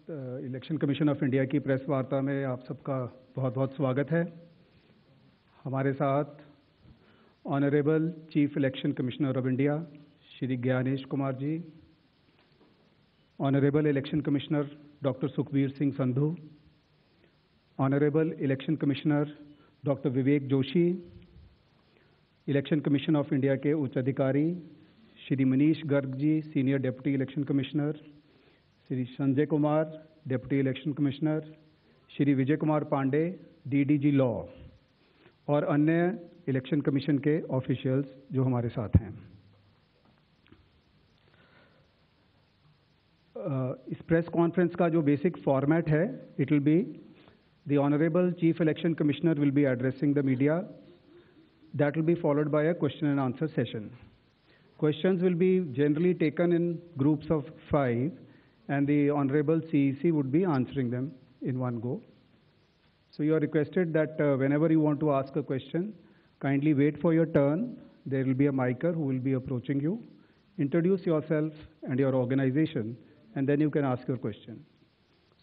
Election commission of India की press वार्ता में आप सबका बहुत बहुत स्वागत है। हमारे साथ honourable chief election commissioner of India Shri Gyanesh Kumar ji, honourable election commissioner doctor Sukhbir Singh Sandhu, honourable election commissioner doctor Vivek Joshi, election commission of India के उच्च अधिकारी Shri Manish Garg ji, senior deputy election commissioner, Shri Sanjay Kumar, deputy election commissioner, Shri Vijay Kumar Pandey, DDG law, और अन्य इलेक्शन कमीशन के ऑफिशियल्स जो हमारे साथ हैं। इस प्रेस कॉन्फ्रेंस का जो बेसिक फॉर्मेट है, it will be the honourable chief election commissioner will be addressing the media, that will be followed by a question and answer session. Questions will be generally taken in groups of 5, and the Honorable CEC would be answering them in one go. So you are requested that whenever you want to ask a question, kindly wait for your turn. There will be a micer who will be approaching you. Introduce yourself and your organization, and then you can ask your question.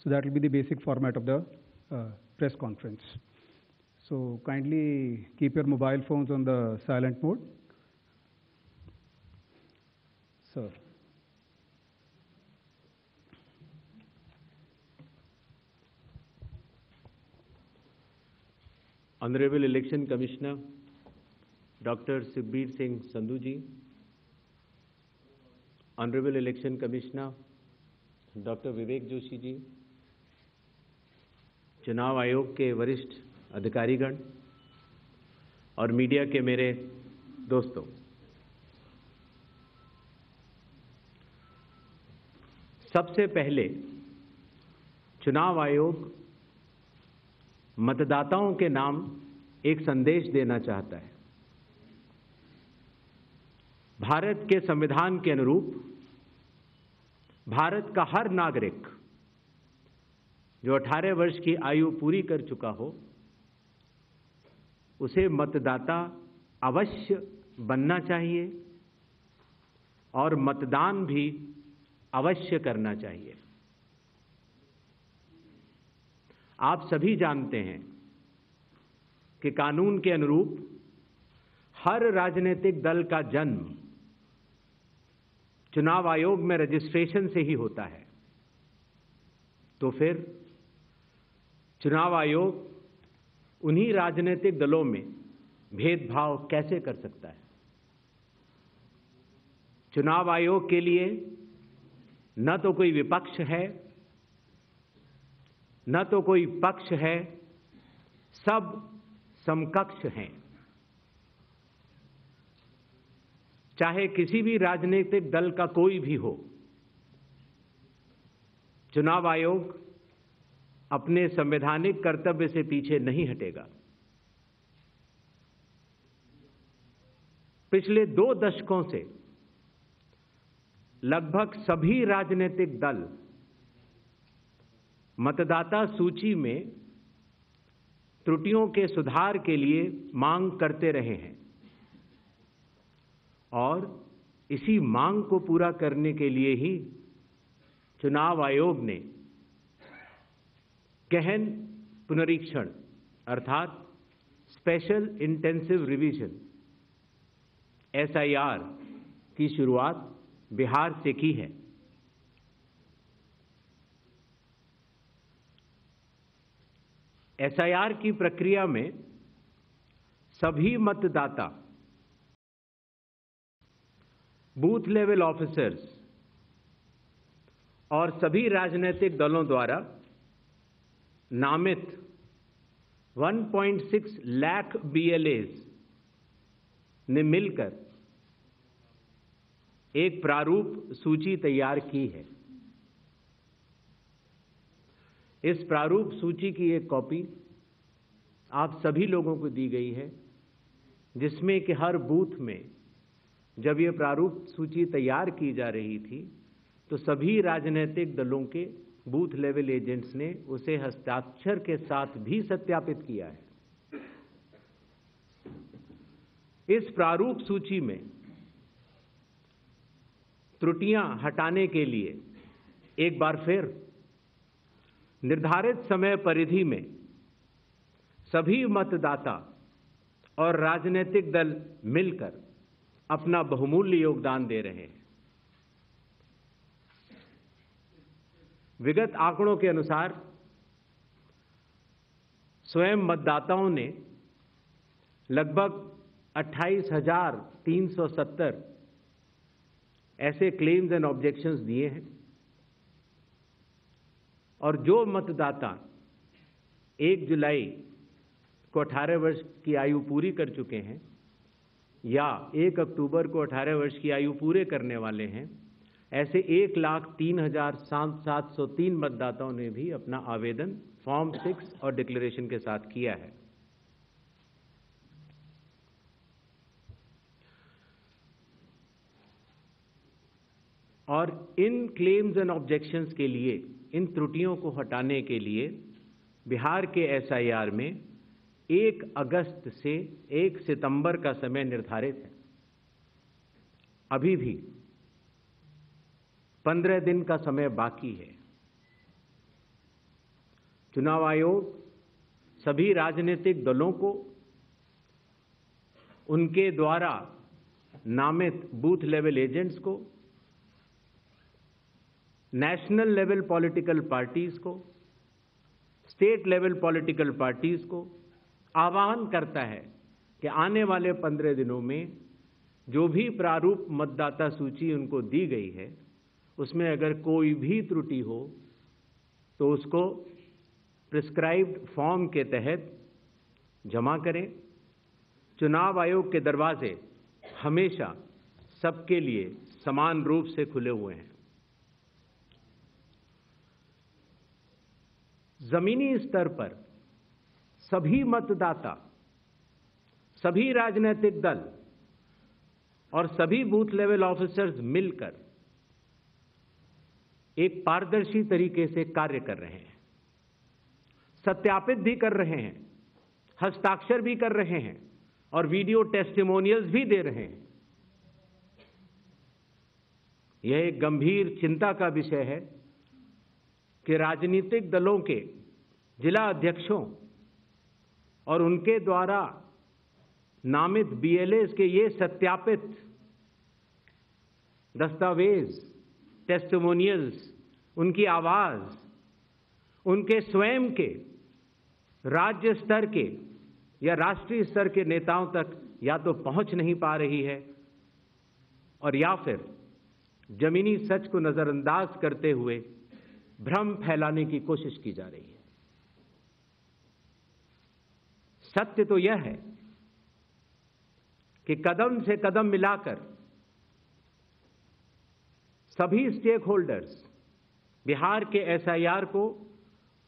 So that will be the basic format of the press conference. So kindly keep your mobile phones on the silent mode. Sir. Honorable Election Commissioner Dr. Sukhbir Singh Sandhu ji, Honorable Election Commissioner Dr. Vivek Joshi जी, चुनाव आयोग के वरिष्ठ अधिकारीगण और media के मेरे दोस्तों, सबसे पहले चुनाव आयोग मतदाताओं के नाम एक संदेश देना चाहता है। भारत के संविधान के अनुरूप भारत का हर नागरिक जो 18 वर्ष की आयु पूरी कर चुका हो, उसे मतदाता अवश्य बनना चाहिए और मतदान भी अवश्य करना चाहिए। आप सभी जानते हैं कि कानून के अनुरूप हर राजनीतिक दल का जन्म चुनाव आयोग में रजिस्ट्रेशन से ही होता है। तो फिर चुनाव आयोग उन्हीं राजनीतिक दलों में भेदभाव कैसे कर सकता है? चुनाव आयोग के लिए न तो कोई विपक्ष है, न तो कोई पक्ष है, सब समकक्ष हैं। चाहे किसी भी राजनीतिक दल का कोई भी हो, चुनाव आयोग अपने संवैधानिक कर्तव्य से पीछे नहीं हटेगा। पिछले 2 दशकों से लगभग सभी राजनीतिक दल मतदाता सूची में त्रुटियों के सुधार के लिए मांग करते रहे हैं और इसी मांग को पूरा करने के लिए ही चुनाव आयोग ने गहन पुनरीक्षण अर्थात स्पेशल इंटेंसिव रिवीजन SIR की शुरुआत बिहार से की है। SIR की प्रक्रिया में सभी मतदाता बूथ लेवल ऑफिसर्स और सभी राजनीतिक दलों द्वारा नामित 1.6 लाख BLAs ने मिलकर एक प्रारूप सूची तैयार की है। इस प्रारूप सूची की एक कॉपी आप सभी लोगों को दी गई है, जिसमें कि हर बूथ में जब ये प्रारूप सूची तैयार की जा रही थी तो सभी राजनीतिक दलों के बूथ लेवल एजेंट्स ने उसे हस्ताक्षर के साथ भी सत्यापित किया है। इस प्रारूप सूची में त्रुटियां हटाने के लिए एक बार फिर निर्धारित समय परिधि में सभी मतदाता और राजनीतिक दल मिलकर अपना बहुमूल्य योगदान दे रहे हैं। विगत आंकड़ों के अनुसार स्वयं मतदाताओं ने लगभग 28,370 ऐसे क्लेम्स एंड ऑब्जेक्शंस दिए हैं और जो मतदाता 1 जुलाई को 18 वर्ष की आयु पूरी कर चुके हैं या 1 अक्टूबर को 18 वर्ष की आयु पूरे करने वाले हैं, ऐसे 1,03,703 मतदाताओं ने भी अपना आवेदन फॉर्म 6 और डिक्लेरेशन के साथ किया है। और इन क्लेम्स एंड ऑब्जेक्शंस के लिए, इन त्रुटियों को हटाने के लिए बिहार के एसआईआर में 1 अगस्त से 1 सितंबर का समय निर्धारित है। अभी भी 15 दिन का समय बाकी है। चुनाव आयोग सभी राजनीतिक दलों को उनके द्वारा नामित बूथ लेवल एजेंट्स को, नेशनल लेवल पॉलिटिकल पार्टीज को, स्टेट लेवल पॉलिटिकल पार्टीज को आह्वान करता है कि आने वाले 15 दिनों में जो भी प्रारूप मतदाता सूची उनको दी गई है उसमें अगर कोई भी त्रुटि हो तो उसको प्रिस्क्राइब्ड फॉर्म के तहत जमा करें। चुनाव आयोग के दरवाजे हमेशा सबके लिए समान रूप से खुले हुए हैं। जमीनी स्तर पर सभी मतदाता, सभी राजनीतिक दल और सभी बूथ लेवल ऑफिसर्स मिलकर एक पारदर्शी तरीके से कार्य कर रहे हैं, सत्यापित भी कर रहे हैं, हस्ताक्षर भी कर रहे हैं और वीडियो टेस्टिमोनियल्स भी दे रहे हैं। यह एक गंभीर चिंता का विषय है कि राजनीतिक दलों के जिला अध्यक्षों और उनके द्वारा नामित बीएलएस के ये सत्यापित दस्तावेज, टेस्टिमोनियल्स, उनकी आवाज उनके स्वयं के राज्य स्तर के या राष्ट्रीय स्तर के नेताओं तक या तो पहुंच नहीं पा रही है और या फिर जमीनी सच को नजरअंदाज करते हुए भ्रम फैलाने की कोशिश की जा रही है। सत्य तो यह है कि कदम से कदम मिलाकर सभी स्टेक होल्डर्स बिहार के एसआईआर को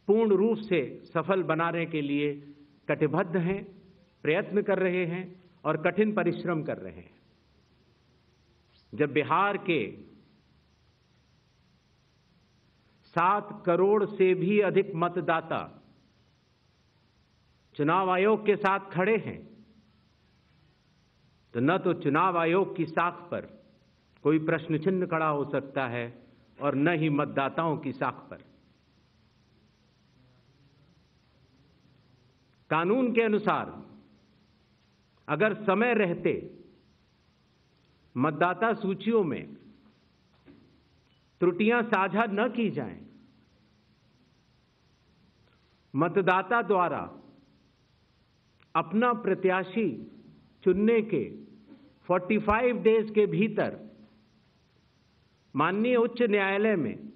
पूर्ण रूप से सफल बनाने के लिए कटिबद्ध हैं, प्रयत्न कर रहे हैं और कठिन परिश्रम कर रहे हैं। जब बिहार के 7 करोड़ से भी अधिक मतदाता चुनाव आयोग के साथ खड़े हैं तो न तो चुनाव आयोग की साख पर कोई प्रश्न चिन्ह खड़ा हो सकता है और न ही मतदाताओं की साख पर। कानून के अनुसार अगर समय रहते मतदाता सूचियों में त्रुटियां साझा न की जाएं, मतदाता द्वारा अपना प्रत्याशी चुनने के 45 डेज के भीतर माननीय उच्च न्यायालय में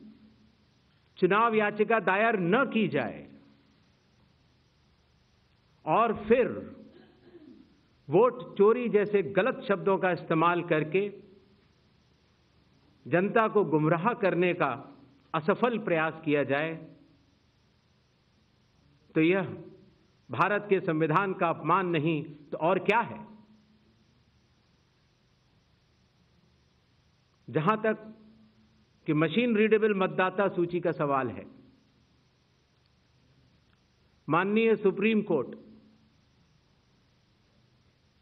चुनाव याचिका दायर न की जाए और फिर वोट चोरी जैसे गलत शब्दों का इस्तेमाल करके जनता को गुमराह करने का असफल प्रयास किया जाए तो यह भारत के संविधान का अपमान नहीं तो और क्या है। जहां तक कि मशीन रीडेबल मतदाता सूची का सवाल है, माननीय सुप्रीम कोर्ट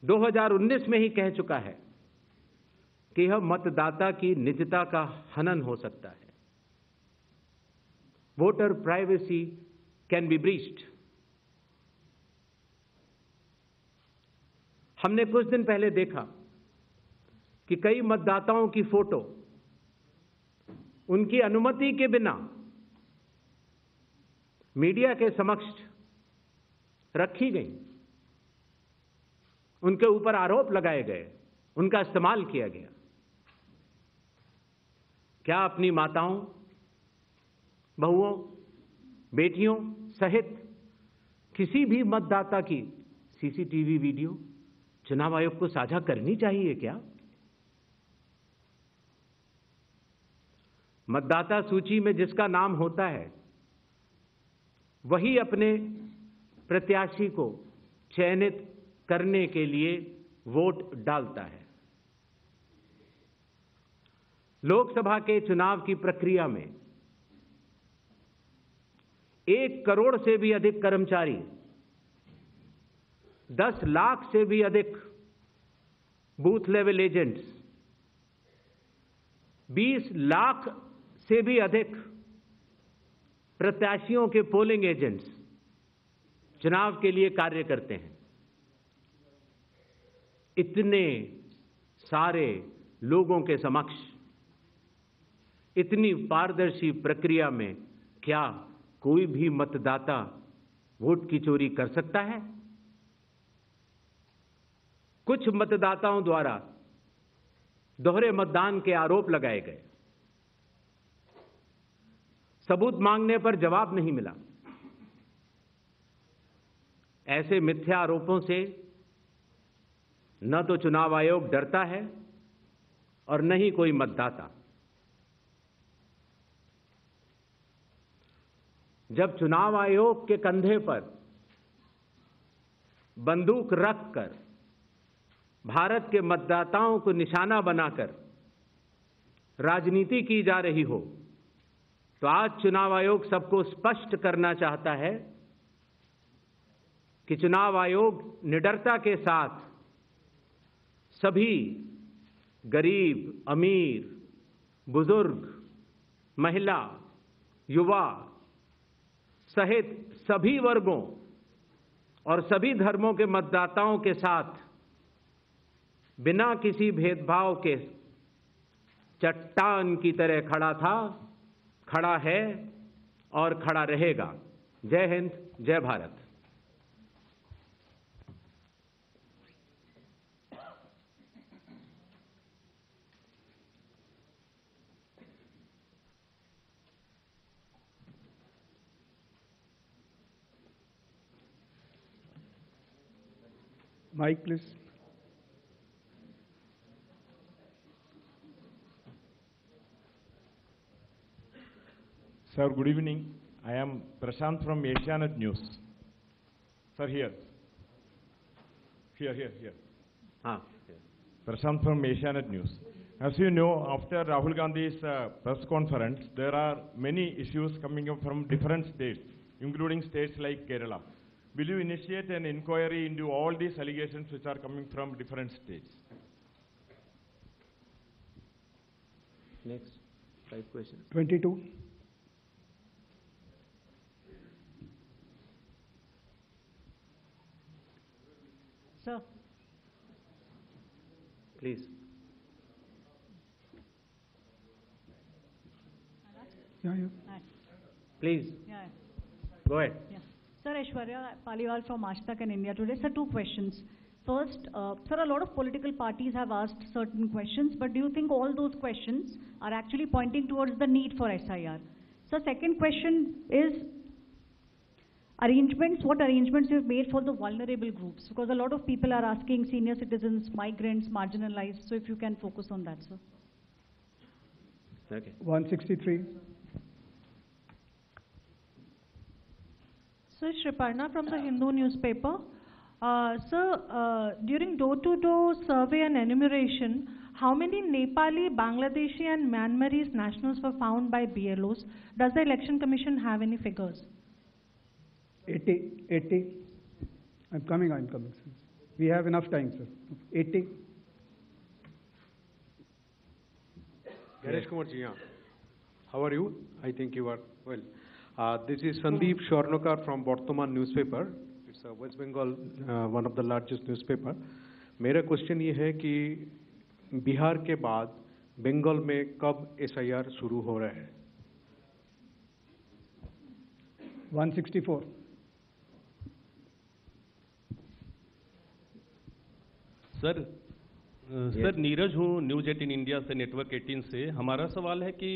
2019 में ही कह चुका है कि यह मतदाता की निजता का हनन हो सकता है। voter privacy can be breached. हमने कुछ दिन पहले देखा कि कई मतदाताओं की फोटो उनकी अनुमति के बिना मीडिया के समक्ष रखी गई, उनके ऊपर आरोप लगाए गए, उनका इस्तेमाल किया गया। क्या अपनी माताओं, बहुओं, बेटियों सहित किसी भी मतदाता की सीसीटीवी वीडियो चुनाव आयोग को साझा करनी चाहिए क्या? मतदाता सूची में जिसका नाम होता है वही अपने प्रत्याशी को चयनित करने के लिए वोट डालता है। लोकसभा के चुनाव की प्रक्रिया में 1 करोड़ से भी अधिक कर्मचारी, 10 लाख से भी अधिक बूथ लेवल एजेंट्स, 20 लाख से भी अधिक प्रत्याशियों के पोलिंग एजेंट्स चुनाव के लिए कार्य करते हैं। इतने सारे लोगों के समक्ष इतनी पारदर्शी प्रक्रिया में क्या कोई भी मतदाता वोट की चोरी कर सकता है? कुछ मतदाताओं द्वारा दोहरे मतदान के आरोप लगाए गए, सबूत मांगने पर जवाब नहीं मिला। ऐसे मिथ्या आरोपों से न तो चुनाव आयोग डरता है और न ही कोई मतदाता। जब चुनाव आयोग के कंधे पर बंदूक रखकर भारत के मतदाताओं को निशाना बनाकर राजनीति की जा रही हो, तो आज चुनाव आयोग सबको स्पष्ट करना चाहता है कि चुनाव आयोग निडरता के साथ सभी गरीब, अमीर, बुजुर्ग, महिला, युवा सहित सभी वर्गों और सभी धर्मों के मतदाताओं के साथ बिना किसी भेदभाव के चट्टान की तरह खड़ा था, खड़ा है और खड़ा रहेगा। जय हिंद, जय Bharat. Mic, please. Sir, good evening. I am Prashant from Asianet News. Sir, here. Prashant from Asianet News. As you know, after Rahul Gandhi's press conference, there are many issues coming up from different states, including states like Kerala. Will you initiate an inquiry into all these allegations which are coming from different states? Next, 5 questions. 22. Sir. Please. Yeah. Hi. Please. Yeah. Go ahead. Yeah. Sir, Aishwarya Paliwal from Aaj Tak and India Today. Sir, 2 questions. First, sir, a lot of political parties have asked certain questions, but do you think all those questions are actually pointing towards the need for SIR? So, second question is what arrangements you have made for the vulnerable groups? Because a lot of people are asking senior citizens, migrants, marginalized. So, if you can focus on that, sir. Okay. 163. So, Shriparna from the Hindu newspaper. Sir, during door-to-door survey and enumeration, how many Nepali, Bangladeshi and Myanmarese nationals were found by BLOs? Does the Election Commission have any figures? 80. I'm coming, sir. We have enough time, sir. 80. Ganesh Kumar ji, how are you? I think you are well. This is Sandeep Shornokar from Bortoman newspaper. It's a West Bengal, one of the largest newspaper. मेरा question ये है कि बिहार के बाद बंगाल में कब SIR शुरू हो रहा है? 164. सर नीरज हूँ, न्यूज 18 इंडिया से, नेटवर्क 18 से। हमारा सवाल है कि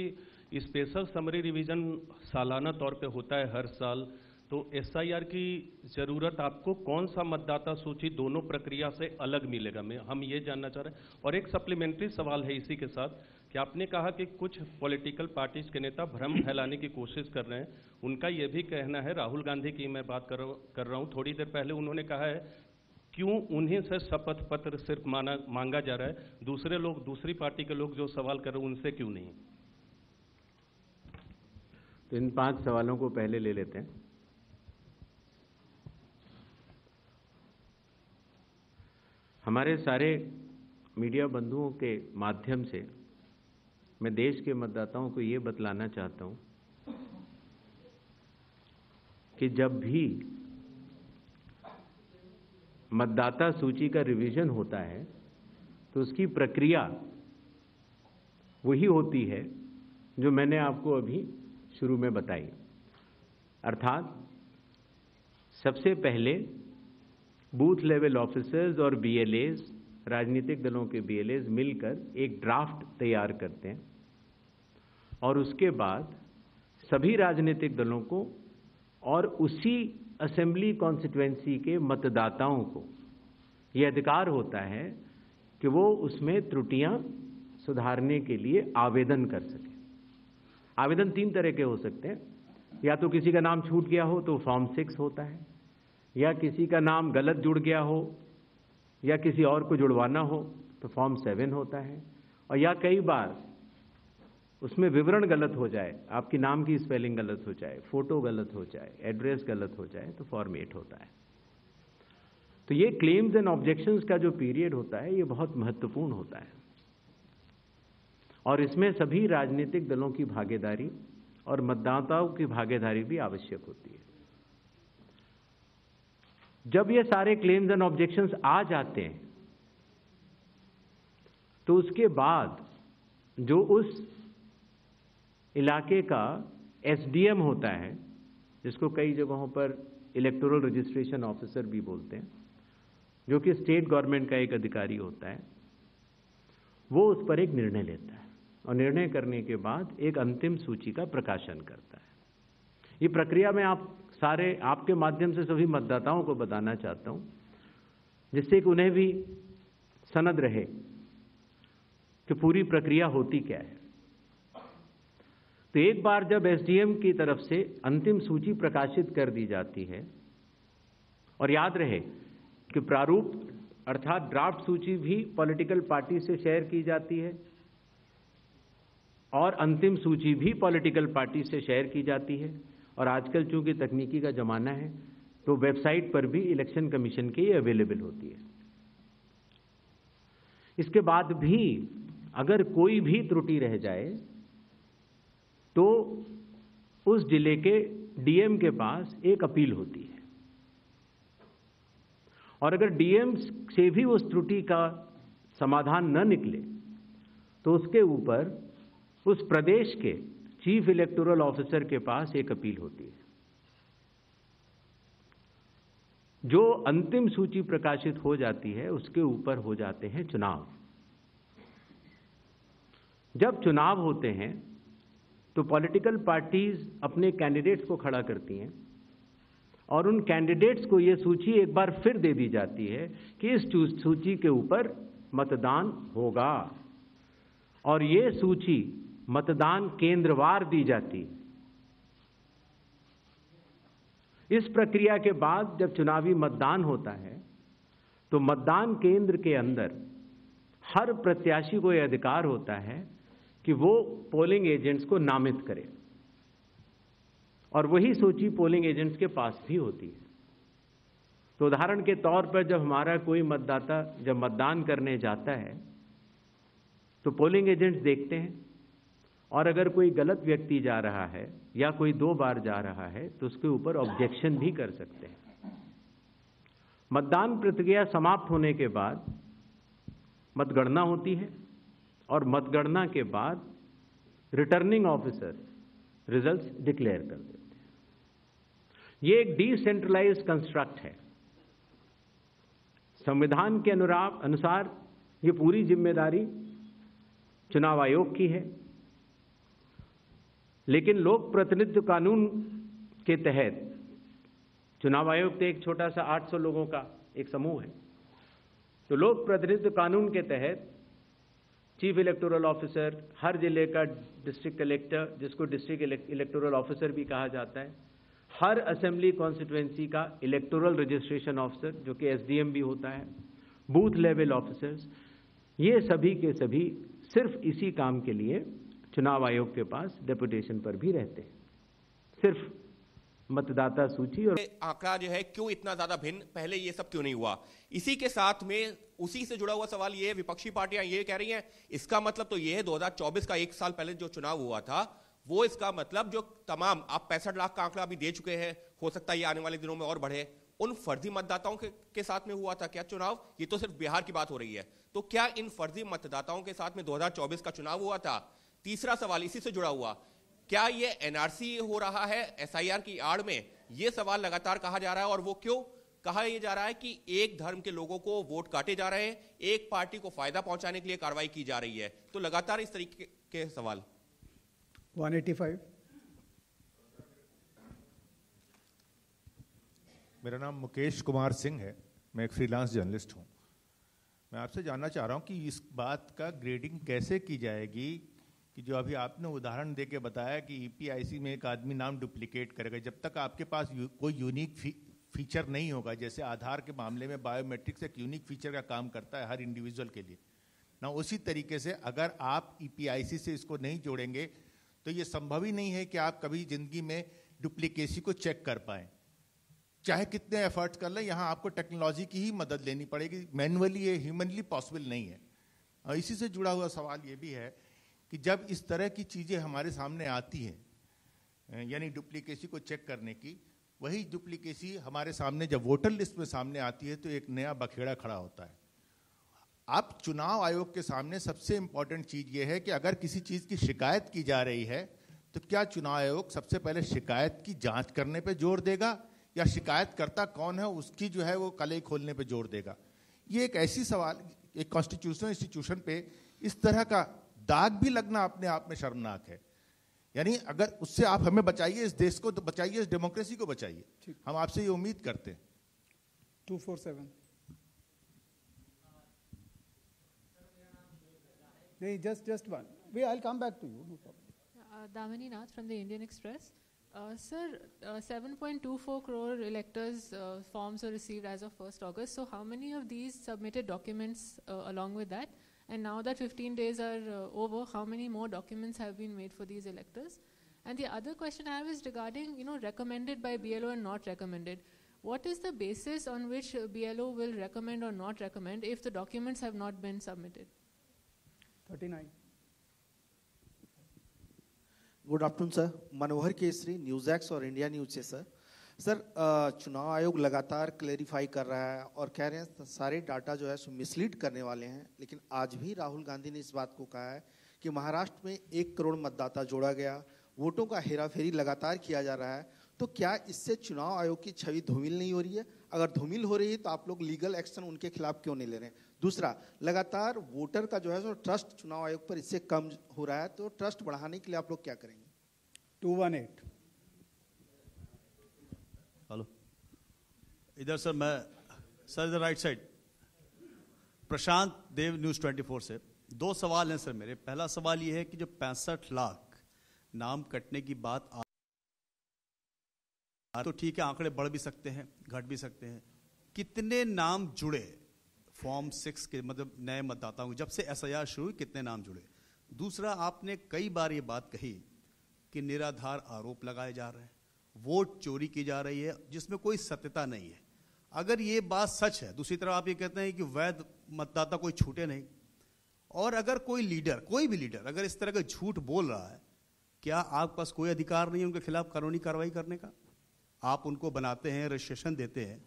स्पेशल समरी रिवीजन सालाना तौर पे होता है हर साल, तो SIR की ज़रूरत आपको कौन सा मतदाता सूची दोनों प्रक्रिया से अलग मिलेगा, हम ये जानना चाह रहे हैं। और एक सप्लीमेंट्री सवाल है इसी के साथ कि आपने कहा कि कुछ पॉलिटिकल पार्टीज के नेता भ्रम फैलाने की कोशिश कर रहे हैं। उनका ये भी कहना है, राहुल गांधी की मैं बात कर रहा हूँ, थोड़ी देर पहले उन्होंने कहा है क्यों उन्हीं से शपथ पत्र सिर्फ मांगा जा रहा है, दूसरे लोग, दूसरी पार्टी के लोग जो सवाल कर रहे हैं उनसे क्यों नहीं? तो इन 5 सवालों को पहले ले लेते हैं। हमारे सारे मीडिया बंधुओं के माध्यम से मैं देश के मतदाताओं को ये बतलाना चाहता हूं कि जब भी मतदाता सूची का रिवीजन होता है तो उसकी प्रक्रिया वही होती है जो मैंने आपको अभी शुरू में बताई। अर्थात सबसे पहले बूथ लेवल ऑफिसर्स और BLAs, राजनीतिक दलों के BLAs मिलकर एक ड्राफ्ट तैयार करते हैं और उसके बाद सभी राजनीतिक दलों को और उसी असेंबली कॉन्स्टिट्यूएंसी के मतदाताओं को ये अधिकार होता है कि वो उसमें त्रुटियां सुधारने के लिए आवेदन कर सकें। आवेदन 3 तरह के हो सकते हैं, या तो किसी का नाम छूट गया हो तो फॉर्म 6 होता है, या किसी का नाम गलत जुड़ गया हो या किसी और को जुड़वाना हो तो फॉर्म 7 होता है, और या कई बार उसमें विवरण गलत हो जाए, आपकी नाम की स्पेलिंग गलत हो जाए, फोटो गलत हो जाए, एड्रेस गलत हो जाए तो फॉर्म 8 होता है। तो ये क्लेम्स एंड ऑब्जेक्शंस का जो पीरियड होता है ये बहुत महत्वपूर्ण होता है और इसमें सभी राजनीतिक दलों की भागीदारी और मतदाताओं की भागीदारी भी आवश्यक होती है। जब ये सारे क्लेम्स एंड ऑब्जेक्शंस आ जाते हैं तो उसके बाद जो उस इलाके का SDM होता है, जिसको कई जगहों पर इलेक्टोरल रजिस्ट्रेशन ऑफिसर भी बोलते हैं, जो कि स्टेट गवर्नमेंट का एक अधिकारी होता है, वो उस पर एक निर्णय लेता है और निर्णय करने के बाद एक अंतिम सूची का प्रकाशन करता है। ये प्रक्रिया में आपके माध्यम से सभी मतदाताओं को बताना चाहता हूं, जिससे कि उन्हें भी सनद रहे कि पूरी प्रक्रिया होती क्या है। तो एक बार जब SDM की तरफ से अंतिम सूची प्रकाशित कर दी जाती है, और याद रहे कि प्रारूप अर्थात ड्राफ्ट सूची भी पॉलिटिकल पार्टी से शेयर की जाती है और अंतिम सूची भी पॉलिटिकल पार्टी से शेयर की जाती है, और आजकल चूंकि तकनीकी का जमाना है तो वेबसाइट पर भी इलेक्शन कमीशन की अवेलेबल होती है। इसके बाद भी अगर कोई भी त्रुटि रह जाए तो उस जिले के DM के पास एक अपील होती है, और अगर DM से भी उस त्रुटि का समाधान न निकले तो उसके ऊपर उस प्रदेश के चीफ इलेक्टोरल ऑफिसर के पास एक अपील होती है। जो अंतिम सूची प्रकाशित हो जाती है उसके ऊपर हो जाते हैं चुनाव। जब चुनाव होते हैं तो पॉलिटिकल पार्टीज अपने कैंडिडेट्स को खड़ा करती हैं और उन कैंडिडेट्स को यह सूची एक बार फिर दे दी जाती है कि इस सूची के ऊपर मतदान होगा, और ये सूची मतदान केंद्रवार दी जाती है। इस प्रक्रिया के बाद जब चुनावी मतदान होता है तो मतदान केंद्र के अंदर हर प्रत्याशी को यह अधिकार होता है कि वो पोलिंग एजेंट्स को नामित करे, और वही सूची पोलिंग एजेंट्स के पास भी होती है। तो उदाहरण के तौर पर जब हमारा कोई मतदाता जब मतदान करने जाता है तो पोलिंग एजेंट्स देखते हैं और अगर कोई गलत व्यक्ति जा रहा है या कोई 2 बार जा रहा है तो उसके ऊपर ऑब्जेक्शन भी कर सकते हैं। मतदान प्रक्रिया समाप्त होने के बाद मतगणना होती है और मतगणना के बाद रिटर्निंग ऑफिसर रिजल्ट्स डिक्लेयर कर देते हैं। ये एक डिसेंट्रलाइज्ड कंस्ट्रक्ट है। संविधान के अनुसार ये पूरी जिम्मेदारी चुनाव आयोग की है, लेकिन लोक प्रतिनिधित्व कानून के तहत चुनाव आयोग तो एक छोटा सा 800 लोगों का एक समूह है, तो लोक प्रतिनिधित्व कानून के तहत चीफ इलेक्टोरल ऑफिसर, हर जिले का डिस्ट्रिक्ट कलेक्टर, जिसको डिस्ट्रिक्ट इलेक्टोरल ऑफिसर भी कहा जाता है, हर असेंबली कॉन्स्टिट्यूएंसी का इलेक्टोरल रजिस्ट्रेशन ऑफिसर जो कि एसडीएम भी होता है, बूथ लेवल ऑफिसर्स, ये सभी के सभी सिर्फ इसी काम के लिए चुनाव आयोग के पास डेपुटेशन पर भी रहते हैं। सिर्फ मतदाता सूची और आंकड़ा जो है क्यों इतना ज्यादा भिन्न, पहले ये सब क्यों नहीं हुआ? इसी के साथ में उसी से जुड़ा हुआ सवाल ये है, विपक्षी पार्टियां ये कह रही हैं इसका मतलब तो ये है 2024 का 1 साल पहले जो चुनाव हुआ था वो इसका मतलब जो तमाम आप 65 लाख का आंकड़ा अभी दे चुके हैं, हो सकता है ये आने वाले दिनों में और बढ़े, उन फर्जी मतदाताओं के साथ में हुआ था क्या चुनाव? ये तो सिर्फ बिहार की बात हो रही है, तो क्या इन फर्जी मतदाताओं के साथ में 2024 का चुनाव हुआ था? तीसरा सवाल इसी से जुड़ा हुआ, क्या ये एनआरसी हो रहा है एसआईआर की आड़ में? ये सवाल लगातार कहा जा रहा है, और वो क्यों कहा यह जा रहा है कि एक धर्म के लोगों को वोट काटे जा रहे हैं, एक पार्टी को फायदा पहुंचाने के लिए कार्रवाई की जा रही है, तो लगातार इस तरीके के सवाल। 185। मेरा नाम मुकेश कुमार सिंह है, मैं एक फ्रीलांस जर्नलिस्ट हूं। मैं आपसे जानना चाह रहा हूं कि इस बात का ग्रेडिंग कैसे की जाएगी कि जो अभी आपने उदाहरण देके बताया कि ईपीआईसी में एक आदमी नाम डुप्लीकेट करेगा, जब तक आपके पास कोई यूनिक फीचर नहीं होगा, जैसे आधार के मामले में बायोमेट्रिक्स एक यूनिक फीचर का काम करता है हर इंडिविजुअल के लिए ना, उसी तरीके से अगर आप ईपीआईसी से इसको नहीं जोड़ेंगे तो ये संभव ही नहीं है कि आप कभी जिंदगी में डुप्लीकेसी को चेक कर पाएं, चाहे कितने एफर्ट्स कर लें। यहाँ आपको टेक्नोलॉजी की ही मदद लेनी पड़ेगी, मैनुअली ये ह्यूमनली पॉसिबल नहीं है। और इसी से जुड़ा हुआ सवाल ये भी है कि जब इस तरह की चीज़ें हमारे सामने आती हैं, यानी डुप्लीकेसी को चेक करने की, वही डुप्लीकेसी हमारे सामने जब वोटर लिस्ट में सामने आती है तो एक नया बखेड़ा खड़ा होता है। आप चुनाव आयोग के सामने सबसे इंपॉर्टेंट चीज़ ये है कि अगर किसी चीज़ की शिकायत की जा रही है तो क्या चुनाव आयोग सबसे पहले शिकायत की जांच करने पे जोर देगा या शिकायतकर्ता कौन है उसकी जो है वो कलई खोलने पे जोर देगा? ये एक ऐसी सवाल, एक कॉन्स्टिट्यूशनल इंस्टीट्यूशन पे इस तरह का दाग भी लगना अपने आप में शर्मनाक है। यानी अगर उससे आप हमें बचाइए, इस देश को तो बचाइए, इस डेमोक्रेसी को बचाइए, हम आपसे ये उम्मीद करते हैं। 247। नहीं, just one. I'll come back to you. No problem. Damini Nath from the Indian Express. Sir, 7.24 crore electors forms were received as of 1st August. So how many of these submitted documents along with that? And now that 15 days are over, how many more documents have been made for these electors? And the other question I have is regarding, recommended by BLO and not recommended. What is the basis on which BLO will recommend or not recommend if the documents have not been submitted? 39. Good afternoon sir, Manohar Kesari, news x और India news से। Sir चुनाव आयोग लगातार clarify कर रहा है और कह रहे हैं सारे डाटा जो है सो मिसलीड करने वाले हैं, लेकिन आज भी राहुल गांधी ने इस बात को कहा है कि महाराष्ट्र में 1 करोड़ मतदाता जोड़ा गया, वोटों का हेराफेरी लगातार किया जा रहा है। तो क्या इससे चुनाव आयोग की छवि धूमिल नहीं हो रही है? अगर धूमिल हो रही है तो आप लोग लीगल एक्शन उनके खिलाफ क्यों नहीं ले रहे हैं? दूसरा, लगातार वोटर का जो है सो ट्रस्ट चुनाव आयोग पर इससे कम हो रहा है, तो ट्रस्ट बढ़ाने के लिए आप लोग क्या करेंगे? 218। हेलो, इधर सर, मैं सर इधर राइट साइड, प्रशांत देव न्यूज़ 24 से। 2 सवाल हैं सर मेरे। पहला सवाल ये है कि जो 65 लाख नाम कटने की बात तो ठीक है, आंकड़े बढ़ भी सकते हैं, घट भी सकते हैं, कितने नाम जुड़े फॉर्म 6 के, मतलब नए मतदाताओं, जब से एसआईआर शुरू हुई कितने नाम जुड़े? दूसरा, आपने कई बार ये बात कही कि निराधार आरोप लगाए जा रहे हैं, वोट चोरी की जा रही है जिसमें कोई सत्यता नहीं है। अगर ये बात सच है, दूसरी तरफ आप ये कहते हैं कि वैध मतदाता कोई छूटे नहीं, और अगर कोई लीडर, कोई भी लीडर अगर इस तरह का झूठ बोल रहा है, क्या आपके पास कोई अधिकार नहीं है उनके खिलाफ कानूनी कार्रवाई करने का? आप उनको बनाते हैं, रजिस्ट्रेशन देते हैं।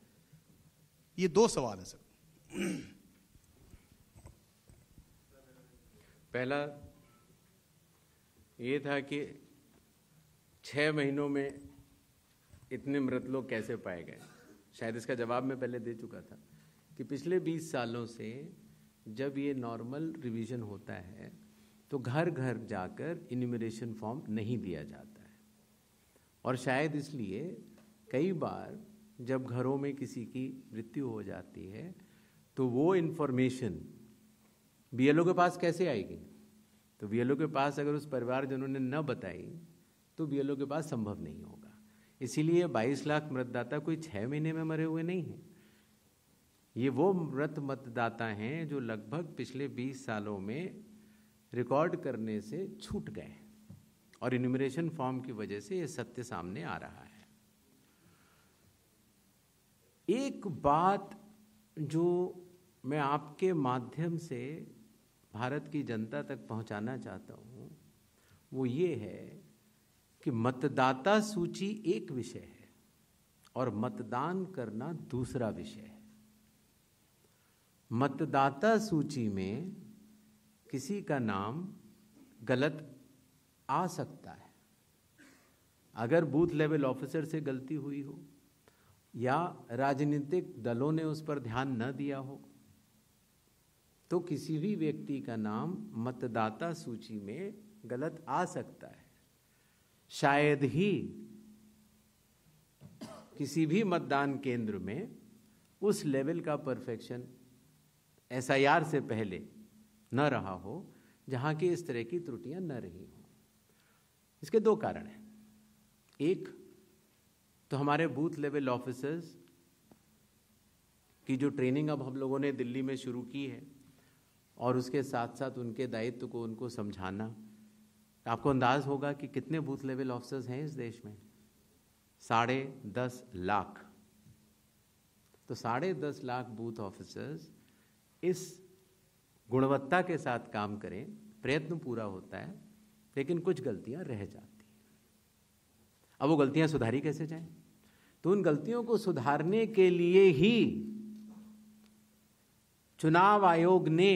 ये दो सवाल है सर। पहला ये था कि 6 महीनों में इतने मृत लोग कैसे पाए गए। शायद इसका जवाब मैं पहले दे चुका था कि पिछले 20 सालों से जब ये नॉर्मल रिवीजन होता है तो घर घर जाकर इन्यूमरेशन फॉर्म नहीं दिया जाता है, और शायद इसलिए कई बार जब घरों में किसी की मृत्यु हो जाती है तो वो इन्फॉर्मेशन बीएलओ के पास कैसे आएगी? तो बीएलओ के पास अगर उस परिवारजनों ने न बताई तो बीएलओ के पास संभव नहीं होगा। इसीलिए 22 लाख मतदाता कोई 6 महीने में मरे हुए नहीं हैं। ये वो मृत मतदाता हैं जो लगभग पिछले 20 सालों में रिकॉर्ड करने से छूट गए, और इन्यूमरेशन फॉर्म की वजह से ये सत्य सामने आ रहा है। एक बात जो मैं आपके माध्यम से भारत की जनता तक पहुंचाना चाहता हूं वो ये है कि मतदाता सूची एक विषय है और मतदान करना दूसरा विषय है। मतदाता सूची में किसी का नाम गलत आ सकता है, अगर बूथ लेवल ऑफिसर से गलती हुई हो या राजनीतिक दलों ने उस पर ध्यान न दिया हो, तो किसी भी व्यक्ति का नाम मतदाता सूची में गलत आ सकता है। शायद ही किसी भी मतदान केंद्र में उस लेवल का परफेक्शन एसआईआर से पहले न रहा हो जहां की इस तरह की त्रुटियां न रही हो। इसके दो कारण हैं। एक तो हमारे बूथ लेवल ऑफिसर्स की जो ट्रेनिंग अब हम लोगों ने दिल्ली में शुरू की है, और उसके साथ साथ उनके दायित्व को उनको समझाना। आपको अंदाज होगा कि कितने बूथ लेवल ऑफिसर्स हैं इस देश में? 10.5 लाख। तो 10.5 लाख बूथ ऑफिसर्स इस गुणवत्ता के साथ काम करें, प्रयत्न पूरा होता है, लेकिन कुछ गलतियां रह जाती हैं। अब वो गलतियां सुधारी कैसे जाएं? तो उन गलतियों को सुधारने के लिए ही चुनाव आयोग ने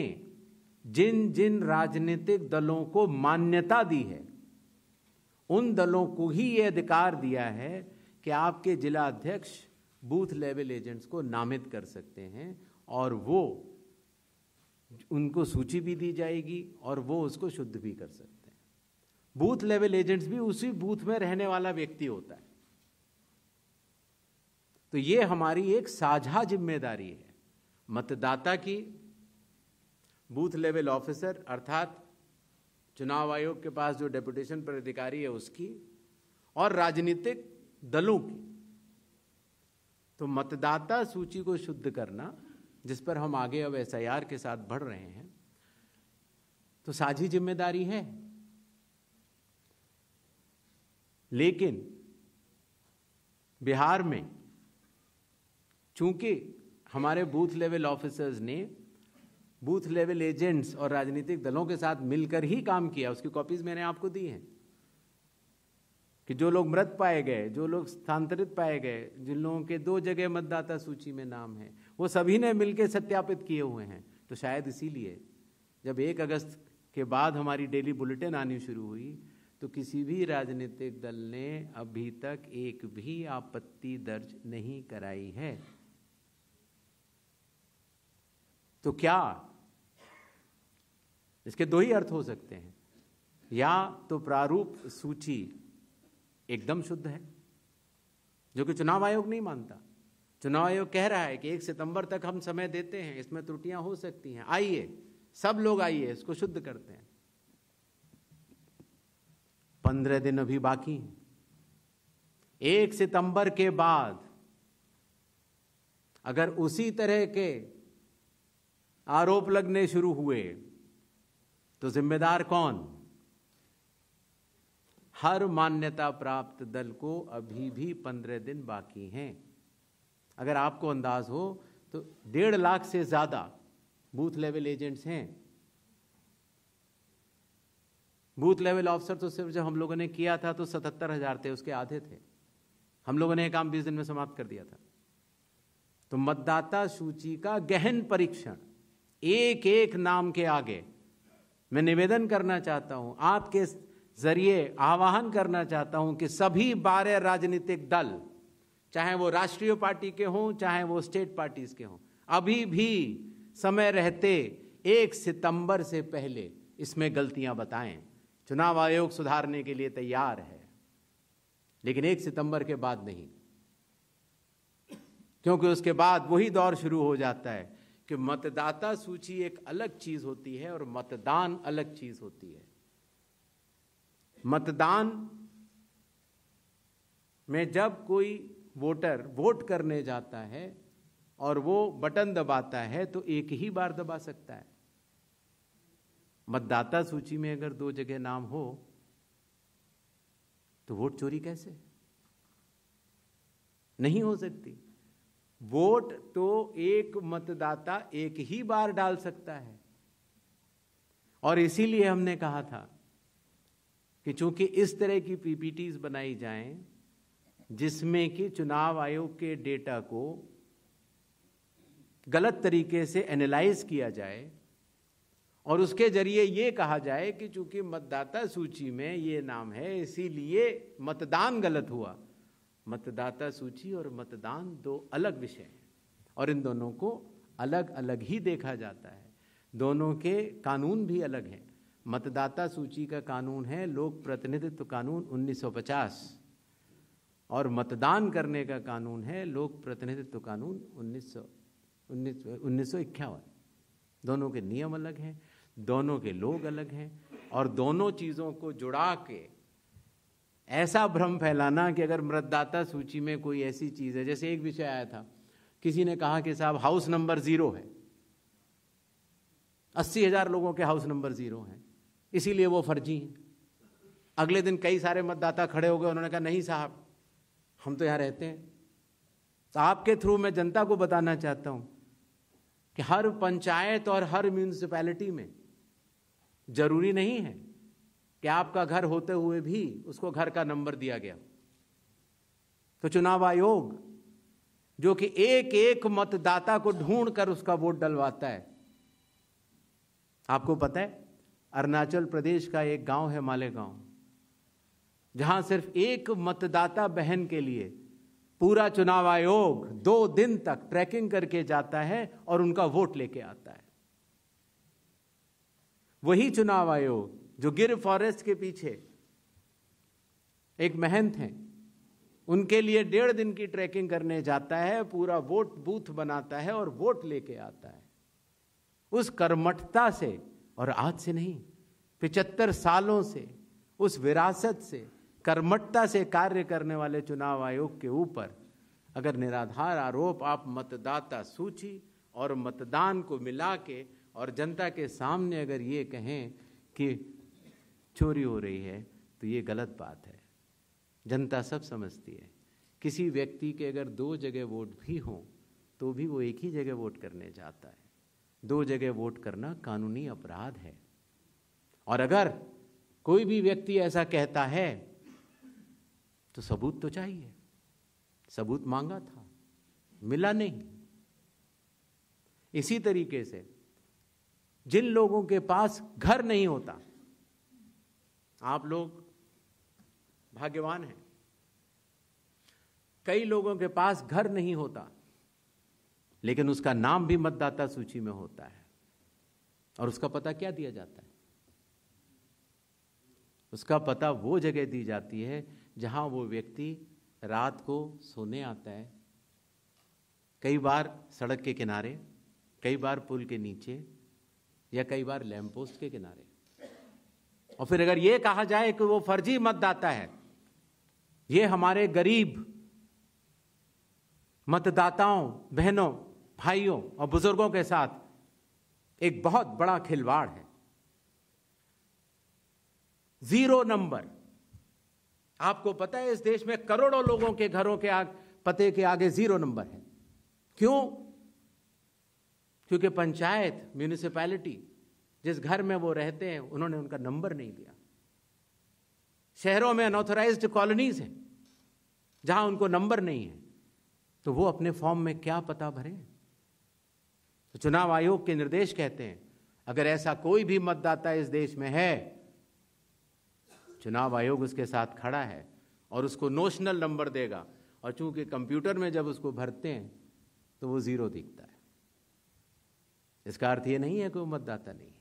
जिन जिन राजनीतिक दलों को मान्यता दी है उन दलों को ही यह अधिकार दिया है कि आपके जिला अध्यक्ष बूथ लेवल एजेंट्स को नामित कर सकते हैं, और वो उनको सूची भी दी जाएगी और वो उसको शुद्ध भी कर सकते हैं। बूथ लेवल एजेंट्स भी उसी बूथ में रहने वाला व्यक्ति होता है। तो ये हमारी एक साझा जिम्मेदारी है, मतदाता की, बूथ लेवल ऑफिसर अर्थात चुनाव आयोग के पास जो डेपुटेशन पर अधिकारी है उसकी, और राजनीतिक दलों की। तो मतदाता सूची को शुद्ध करना, जिस पर हम आगे अब एसआईआर के साथ बढ़ रहे हैं, तो साझी जिम्मेदारी है। लेकिन बिहार में चूंकि हमारे बूथ लेवल ऑफिसर्स ने बूथ लेवल एजेंट्स और राजनीतिक दलों के साथ मिलकर ही काम किया, उसकी कॉपीज मैंने आपको दी हैं, कि जो लोग मृत पाए गए, जो लोग स्थानांतरित पाए गए, जिन लोगों के 2 जगह मतदाता सूची में नाम है, वो सभी ने मिलकर सत्यापित किए हुए हैं। तो शायद इसीलिए जब 1 अगस्त के बाद हमारी डेली बुलेटिन आनी शुरू हुई तो किसी भी राजनीतिक दल ने अभी तक एक भी आपत्ति दर्ज नहीं कराई है। तो क्या इसके 2 ही अर्थ हो सकते हैं, या तो प्रारूप सूची एकदम शुद्ध है, जो कि चुनाव आयोग नहीं मानता। चुनाव आयोग कह रहा है कि 1 सितंबर तक हम समय देते हैं, इसमें त्रुटियां हो सकती हैं, आइए सब लोग आइए इसको शुद्ध करते हैं। 15 दिन अभी बाकी हैं। 1 सितंबर के बाद अगर उसी तरह के आरोप लगने शुरू हुए तो जिम्मेदार कौन? हर मान्यता प्राप्त दल को अभी भी 15 दिन बाकी हैं। अगर आपको अंदाज हो तो 1.5 लाख से ज्यादा बूथ लेवल एजेंट्स हैं बूथ लेवल ऑफिसर तो सिर्फ जब हम लोगों ने किया था तो 77,000 थे, उसके आधे थे। हम लोगों ने ये काम 20 दिन में समाप्त कर दिया था। तो मतदाता सूची का गहन परीक्षण, एक एक नाम के आगे मैं निवेदन करना चाहता हूं, आपके जरिए आह्वान करना चाहता हूं कि सभी 12 राजनीतिक दल, चाहे वो राष्ट्रीय पार्टी के हों चाहे वो स्टेट पार्टीज के हों, अभी भी समय रहते 1 सितंबर से पहले इसमें गलतियां बताएं। चुनाव आयोग सुधारने के लिए तैयार है, लेकिन 1 सितंबर के बाद नहीं, क्योंकि उसके बाद वही दौर शुरू हो जाता है कि मतदाता सूची एक अलग चीज होती है और मतदान अलग चीज होती है। मतदान में जब कोई वोटर वोट करने जाता है और वो बटन दबाता है तो एक ही बार दबा सकता है। मतदाता सूची में अगर 2 जगह नाम हो तो वोट चोरी कैसे? नहीं हो सकती। वोट तो एक मतदाता एक ही बार डाल सकता है, और इसीलिए हमने कहा था कि चूंकि इस तरह की पीपीटीज बनाई जाएं जिसमें कि चुनाव आयोग के डेटा को गलत तरीके से एनालाइज किया जाए और उसके जरिए ये कहा जाए कि चूंकि मतदाता सूची में ये नाम है इसीलिए मतदान गलत हुआ। मतदाता सूची और मतदान 2 अलग विषय हैं और इन दोनों को अलग अलग ही देखा जाता है। दोनों के कानून भी अलग हैं। मतदाता सूची का कानून है लोक प्रतिनिधित्व कानून 1950 और मतदान करने का कानून है लोक प्रतिनिधित्व कानून 1951। दोनों के नियम अलग हैं, दोनों के लोग अलग हैं, और दोनों चीजों को जुड़ा के ऐसा भ्रम फैलाना कि अगर मतदाता सूची में कोई ऐसी चीज है, जैसे एक विषय आया था, किसी ने कहा कि साहब हाउस नंबर 0 है, 80,000 लोगों के हाउस नंबर 0 हैं, इसीलिए वो फर्जी हैं। अगले दिन कई सारे मतदाता खड़े हो गए, उन्होंने कहा नहीं साहब हम तो यहां रहते हैं। तो आपके थ्रू मैं जनता को बताना चाहता हूं कि हर पंचायत और हर म्यूनिसिपैलिटी में जरूरी नहीं है कि आपका घर होते हुए भी उसको घर का नंबर दिया गया। तो चुनाव आयोग जो कि एक एक मतदाता को ढूंढ कर उसका वोट डलवाता है, आपको पता है अरुणाचल प्रदेश का एक गांव है मालेगांव, जहां सिर्फ एक मतदाता बहन के लिए पूरा चुनाव आयोग 2 दिन तक ट्रैकिंग करके जाता है और उनका वोट लेके आता है। वही चुनाव आयोग जो गिर फॉरेस्ट के पीछे एक महंत हैं, उनके लिए 1.5 दिन की ट्रैकिंग करने जाता है, पूरा वोट बूथ बनाता है और वोट लेके आता है। उस कर्मठता से, और आज से नहीं 75 सालों से उस विरासत से, कर्मठता से कार्य करने वाले चुनाव आयोग के ऊपर अगर निराधार आरोप आप मतदाता सूची और मतदान को मिला के और जनता के सामने अगर ये कहें कि चोरी हो रही है तो ये गलत बात है। जनता सब समझती है। किसी व्यक्ति के अगर 2 जगह वोट भी हों तो भी वो एक ही जगह वोट करने जाता है। 2 जगह वोट करना कानूनी अपराध है। और अगर कोई भी व्यक्ति ऐसा कहता है तो सबूत तो चाहिए। सबूत मांगा था, मिला नहीं। इसी तरीके से जिन लोगों के पास घर नहीं होता, आप लोग भाग्यवान हैं, कई लोगों के पास घर नहीं होता लेकिन उसका नाम भी मतदाता सूची में होता है। और उसका पता क्या दिया जाता है? उसका पता वो जगह दी जाती है जहां वो व्यक्ति रात को सोने आता है, कई बार सड़क के किनारे, कई बार पुल के नीचे, या कई बार लैंप पोस्ट के किनारे। और फिर अगर ये कहा जाए कि वो फर्जी मतदाता है, ये हमारे गरीब मतदाताओं, बहनों, भाइयों और बुजुर्गों के साथ एक बहुत बड़ा खिलवाड़ है। 0 नंबर। आपको पता है इस देश में करोड़ों लोगों के घरों के पते के आगे 0 नंबर है। क्यों? क्योंकि पंचायत, म्यूनिसिपैलिटी जिस घर में वो रहते हैं उन्होंने उनका नंबर नहीं दिया। शहरों में अनऑथराइज्ड कॉलोनीज हैं जहां उनको नंबर नहीं है, तो वो अपने फॉर्म में क्या पता भरें? तो चुनाव आयोग के निर्देश कहते हैं अगर ऐसा कोई भी मतदाता इस देश में है, चुनाव आयोग उसके साथ खड़ा है और उसको नोशनल नंबर देगा, और चूंकि कंप्यूटर में जब उसको भरते हैं तो वो 0 दिखता है। इसका अर्थ ये नहीं है कि वो मतदाता नहीं है।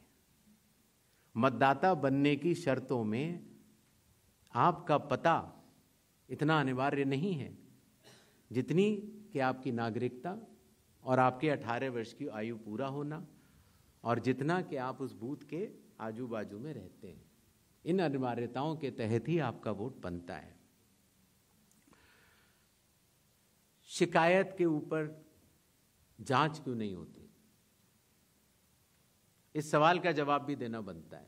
मतदाता बनने की शर्तों में आपका पता इतना अनिवार्य नहीं है जितनी कि आपकी नागरिकता और आपके 18 वर्ष की आयु पूरा होना, और जितना कि आप उस बूथ के आजू बाजू में रहते हैं। इन अनिवार्यताओं के तहत ही आपका वोट बनता है। शिकायत के ऊपर जांच क्यों नहीं होती, इस सवाल का जवाब भी देना बनता है।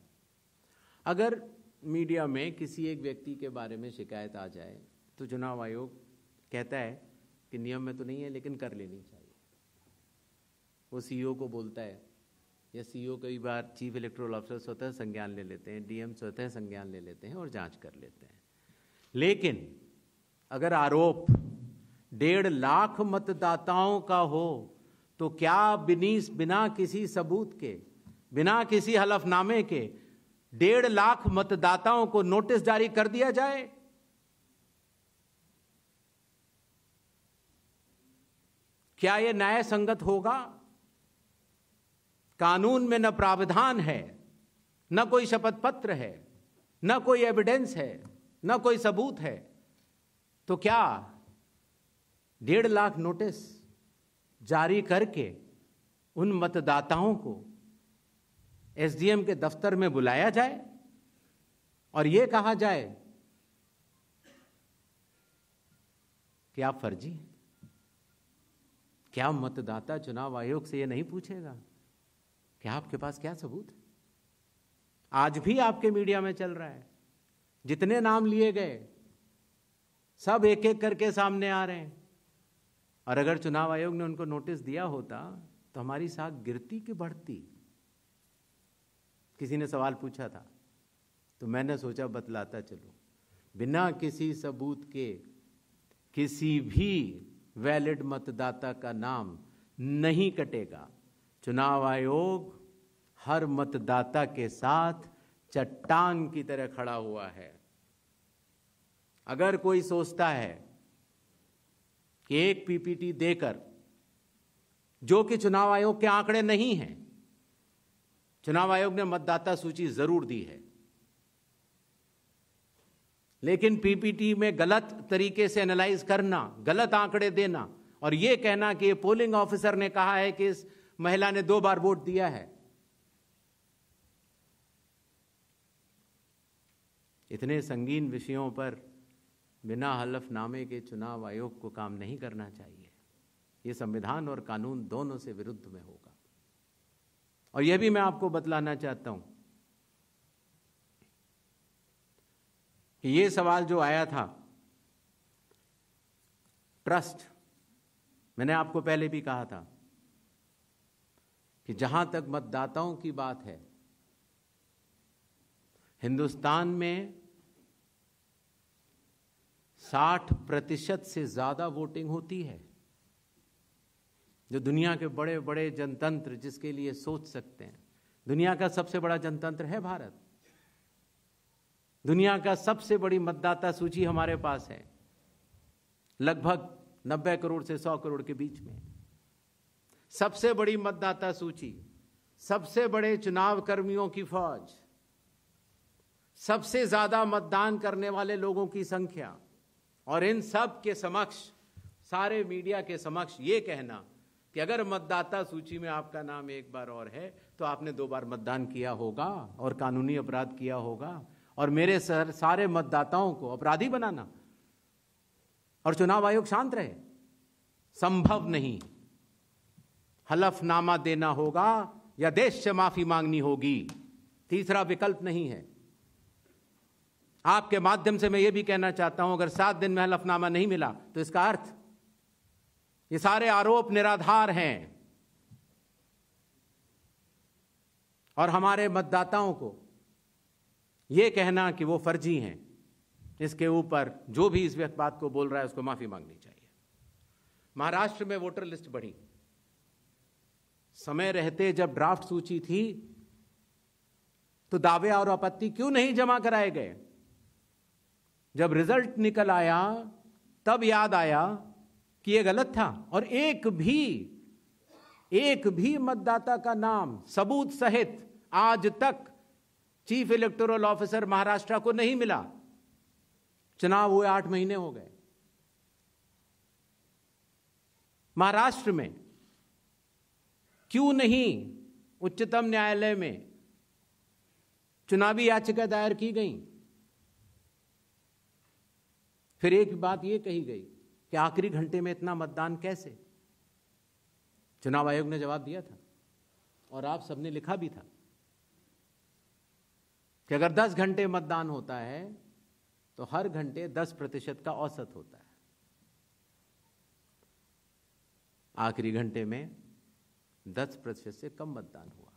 अगर मीडिया में किसी एक व्यक्ति के बारे में शिकायत आ जाए तो चुनाव आयोग कहता है कि नियम में तो नहीं है लेकिन कर लेनी चाहिए। वो सीईओ को बोलता है, या सीईओ कई बार चीफ इलेक्टोरल ऑफिसर स्वतः संज्ञान ले लेते हैं, डीएम स्वतः संज्ञान ले लेते हैं और जांच कर लेते हैं। लेकिन अगर आरोप 1.5 लाख मतदाताओं का हो तो क्या बिना किसी सबूत के, बिना किसी हलफनामे के 1.5 लाख मतदाताओं को नोटिस जारी कर दिया जाए? क्या यह न्याय संगत होगा? कानून में न प्रावधान है, न कोई शपथ पत्र है, न कोई एविडेंस है, न कोई सबूत है, तो क्या 1.5 लाख नोटिस जारी करके उन मतदाताओं को एसडीएम के दफ्तर में बुलाया जाए और यह कहा जाए कि आप फर्जी हैं? क्या मतदाता चुनाव आयोग से यह नहीं पूछेगा कि आपके पास क्या सबूत है? आज भी आपके मीडिया में चल रहा है, जितने नाम लिए गए सब एक एक करके सामने आ रहे हैं। और अगर चुनाव आयोग ने उनको नोटिस दिया होता तो हमारी साख गिरती कि बढ़ती? किसी ने सवाल पूछा था तो मैंने सोचा बतलाता चलूं। बिना किसी सबूत के किसी भी वैलिड मतदाता का नाम नहीं कटेगा। चुनाव आयोग हर मतदाता के साथ चट्टान की तरह खड़ा हुआ है। अगर कोई सोचता है कि एक पीपीटी देकर, जो कि चुनाव आयोग के आंकड़े नहीं हैं, चुनाव आयोग ने मतदाता सूची जरूर दी है, लेकिन पीपीटी में गलत तरीके से एनालाइज करना, गलत आंकड़े देना और यह कहना कि पोलिंग ऑफिसर ने कहा है कि इस महिला ने 2 बार वोट दिया है, इतने संगीन विषयों पर बिना हलफनामे के चुनाव आयोग को काम नहीं करना चाहिए। यह संविधान और कानून दोनों से विरुद्ध में होगा। और यह भी मैं आपको बतलाना चाहता हूं कि यह सवाल जो आया था ट्रस्ट, मैंने आपको पहले भी कहा था कि जहां तक मतदाताओं की बात है, हिंदुस्तान में 60% से ज्यादा वोटिंग होती है। जो दुनिया के बड़े बड़े जनतंत्र जिसके लिए सोच सकते हैं, दुनिया का सबसे बड़ा जनतंत्र है भारत। दुनिया का सबसे बड़ी मतदाता सूची हमारे पास है, लगभग 90 करोड़ से 100 करोड़ के बीच में। सबसे बड़ी मतदाता सूची, सबसे बड़े चुनाव कर्मियों की फौज, सबसे ज्यादा मतदान करने वाले लोगों की संख्या, और इन सब के समक्ष, सारे मीडिया के समक्ष ये कहना कि अगर मतदाता सूची में आपका नाम एक बार और है तो आपने 2 बार मतदान किया होगा और कानूनी अपराध किया होगा, और मेरे सारे मतदाताओं को अपराधी बनाना और चुनाव आयोग शांत रहे, संभव नहीं। हलफनामा देना होगा या देश से माफी मांगनी होगी, तीसरा विकल्प नहीं है। आपके माध्यम से मैं यह भी कहना चाहता हूं, अगर 7 दिन में हलफनामा नहीं मिला तो इसका अर्थ ये सारे आरोप निराधार हैं और हमारे मतदाताओं को यह कहना कि वो फर्जी हैं, इसके ऊपर जो भी इस वक्त बात को बोल रहा है उसको माफी मांगनी चाहिए। महाराष्ट्र में वोटर लिस्ट बढ़ी, समय रहते जब ड्राफ्ट सूची थी तो दावे और आपत्ति क्यों नहीं जमा कराए गए? जब रिजल्ट निकल आया तब याद आया कि यह गलत था, और एक भी मतदाता का नाम सबूत सहित आज तक चीफ इलेक्टोरल ऑफिसर महाराष्ट्र को नहीं मिला। चुनाव हुए 8 महीने हो गए। महाराष्ट्र में क्यों नहीं उच्चतम न्यायालय में चुनावी याचिका दायर की गई? फिर एक बात यह कही गई कि आखिरी घंटे में इतना मतदान कैसे? चुनाव आयोग ने जवाब दिया था और आप सबने लिखा भी था कि अगर 10 घंटे मतदान होता है तो हर घंटे 10% का औसत होता है। आखिरी घंटे में 10% से कम मतदान हुआ।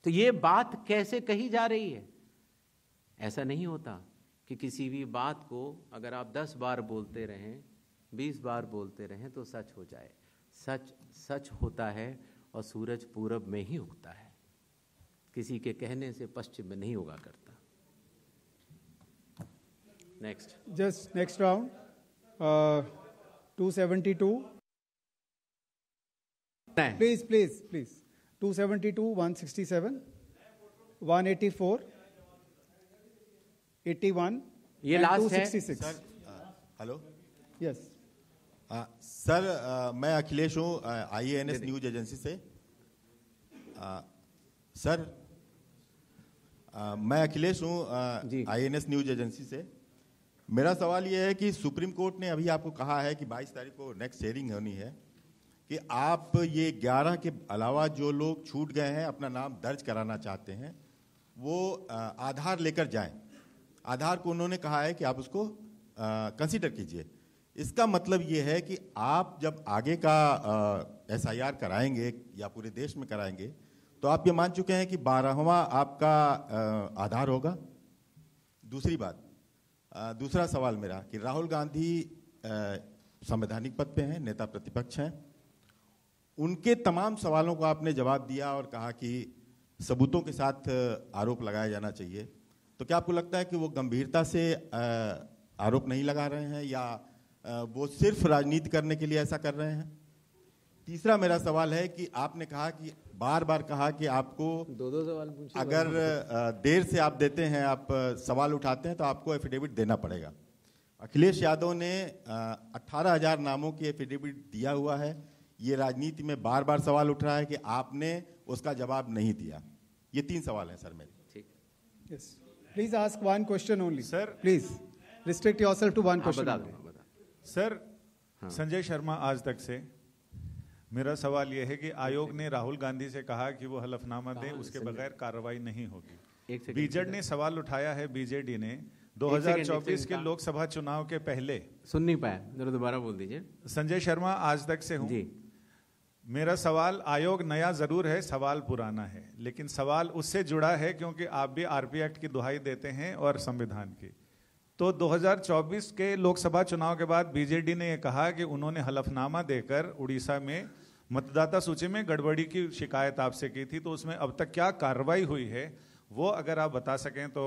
तो ये बात कैसे कही जा रही है? ऐसा नहीं होता कि किसी भी बात को अगर आप 10 बार बोलते रहें, 20 बार बोलते रहें तो सच हो जाए। सच सच होता है और सूरज पूरब में ही उगता है, किसी के कहने से पश्चिम में नहीं उगा करता। Next, just next round 272 please 272, 167, 184, 81 ये लास्ट है 266। हेलो, यस सर, मैं अखिलेश हूँ IANS न्यूज एजेंसी से। सर, मैं अखिलेश हूँ IANS न्यूज एजेंसी से। मेरा सवाल यह है कि सुप्रीम कोर्ट ने अभी आपको कहा है कि 22 तारीख को नेक्स्ट हियरिंग होनी है कि आप ये 11 के अलावा जो लोग छूट गए हैं अपना नाम दर्ज कराना चाहते हैं वो आधार लेकर जाएं। आधार को उन्होंने कहा है कि आप उसको कंसीडर कीजिए। इसका मतलब ये है कि आप जब आगे का SIR कराएंगे या पूरे देश में कराएंगे तो आप ये मान चुके हैं कि 12वां आपका आधार होगा। दूसरी बात, दूसरा सवाल मेरा कि राहुल गांधी संवैधानिक पद पे हैं, नेता प्रतिपक्ष हैं, उनके तमाम सवालों को आपने जवाब दिया और कहा कि सबूतों के साथ आरोप लगाया जाना चाहिए। तो क्या आपको लगता है कि वो गंभीरता से आरोप नहीं लगा रहे हैं या वो सिर्फ राजनीति करने के लिए ऐसा कर रहे हैं? तीसरा मेरा सवाल है कि आपने कहा कि बार बार कहा कि आपको दो सवाल पूछिए, अगर देर से आप देते हैं, आप सवाल उठाते हैं तो आपको एफिडेविट देना पड़ेगा। अखिलेश यादव ने 18,000 नामों की एफिडेविट दिया हुआ है। ये राजनीति में बार बार सवाल उठ रहा है कि आपने उसका जवाब नहीं दिया। ये 3 सवाल हैं सर मेरे। ठीक, yes, please ask one question only sir. Please restrict yourself to one question. Sir, Sanjay Sharma Aaj Tak से। मेरा सवाल यह है कि आयोग ने राहुल गांधी से कहा कि वो हलफनामा दें, उसके बगैर कार्रवाई नहीं होगी। बीजेडी ने सवाल उठाया है, बीजेडी ने 2024 के लोकसभा चुनाव के पहले। सुन नहीं पाया, जरा दोबारा बोल दीजिए। संजय शर्मा आज तक से हूं जी। मेरा सवाल, आयोग नया जरूर है, सवाल पुराना है, लेकिन सवाल उससे जुड़ा है क्योंकि आप भी RP एक्ट की दुहाई देते हैं और संविधान की। तो 2024 के लोकसभा चुनाव के बाद बीजेडी ने यह कहा कि उन्होंने हलफनामा देकर उड़ीसा में मतदाता सूची में गड़बड़ी की शिकायत आपसे की थी, तो उसमें अब तक क्या कार्रवाई हुई है वो अगर आप बता सकें तो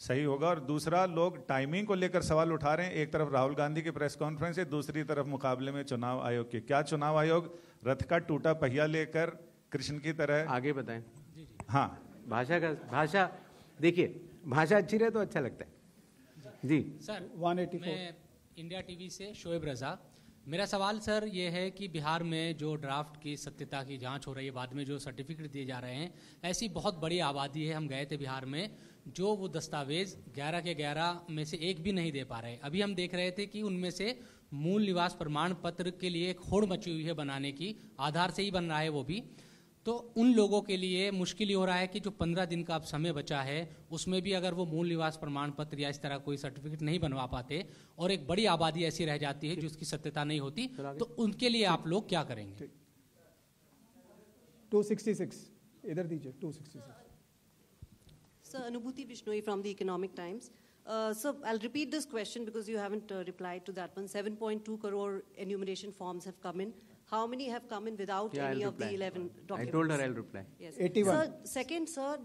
सही होगा। और दूसरा, लोग टाइमिंग को लेकर सवाल उठा रहे हैं, एक तरफ राहुल गांधी की प्रेस कॉन्फ्रेंस है, दूसरी तरफ मुकाबले में चुनाव आयोग की। क्या चुनाव आयोग रथ का टूटा पहिया लेकर कृष्ण की तरह आगे बताएं? हाँ, भाषा देखिए, भाषा अच्छी रहे तो अच्छा लगता है जी। सर 184, मैं इंडिया टीवी से शोएब रजा। मेरा सवाल सर ये है कि बिहार में जो ड्राफ्ट की सत्यता की जांच हो रही है, बाद में जो सर्टिफिकेट दिए जा रहे हैं, ऐसी बहुत बड़ी आबादी है। हम गए थे बिहार में, जो वो दस्तावेज 11 के 11 में से एक भी नहीं दे पा रहे। अभी हम देख रहे थे कि उनमें से मूल निवास प्रमाण पत्र के लिए एक होड़ मची हुई है बनाने की, आधार से ही बन रहा है वो भी। तो उन लोगों के लिए मुश्किल ये हो रहा है कि जो 15 दिन का अब समय बचा है उसमें भी अगर वो मूल निवास प्रमाण पत्र या इस तरह कोई सर्टिफिकेट नहीं बनवा पाते और एक बड़ी आबादी ऐसी रह जाती है जिसकी सत्यता नहीं होती, तो उनके लिए आप लोग क्या करेंगे? 266 इधर दीजिए। 266। Sir, Anubhuti Bishnoi from the Economic Times. So I'll repeat this question because you haven't replied to that one. 7.2 crore enumeration forms have come in. How many have come in without any of the 11 documents? I told her I'll reply. Yes. 81. Sir, second, sir,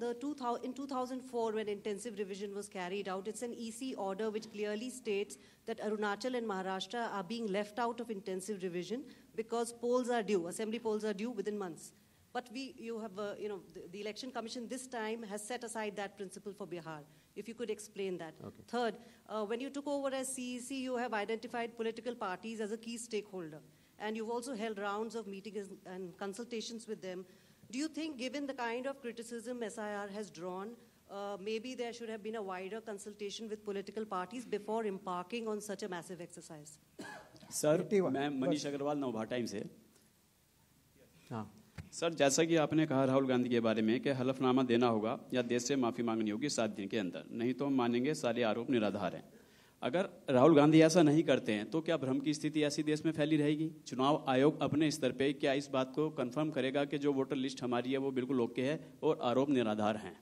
in 2004, when intensive revision was carried out, it's an EC order which clearly states that Arunachal and Maharashtra are being left out of intensive revision because polls are due, assembly polls are due within months. But you have, the Election Commission this time has set aside that principle for Bihar. If you could explain that. Okay. Third, when you took over as CEC, you have identified political parties as a key stakeholder. And you've also held rounds of meetings and consultations with them. Do you think, given the kind of criticism SIR has drawn, maybe there should have been a wider consultation with political parties before embarking on such a massive exercise? Sir, मैं Manish Agarwal Navbharat time से। हाँ sir, जैसा कि आपने कहा राहुल गांधी के बारे में कि हलफनामा देना होगा या देश से माफ़ी मांगनी होगी 7 दिन के अंदर, नहीं तो हम मानेंगे सारे आरोप निराधार हैं। अगर राहुल गांधी ऐसा नहीं करते हैं तो क्या भ्रम की स्थिति ऐसी देश में फैली रहेगी? चुनाव आयोग अपने स्तर पे क्या इस बात को कंफर्म करेगा कि जो वोटर लिस्ट हमारी है वो बिल्कुल ओके है और आरोप निराधार हैं?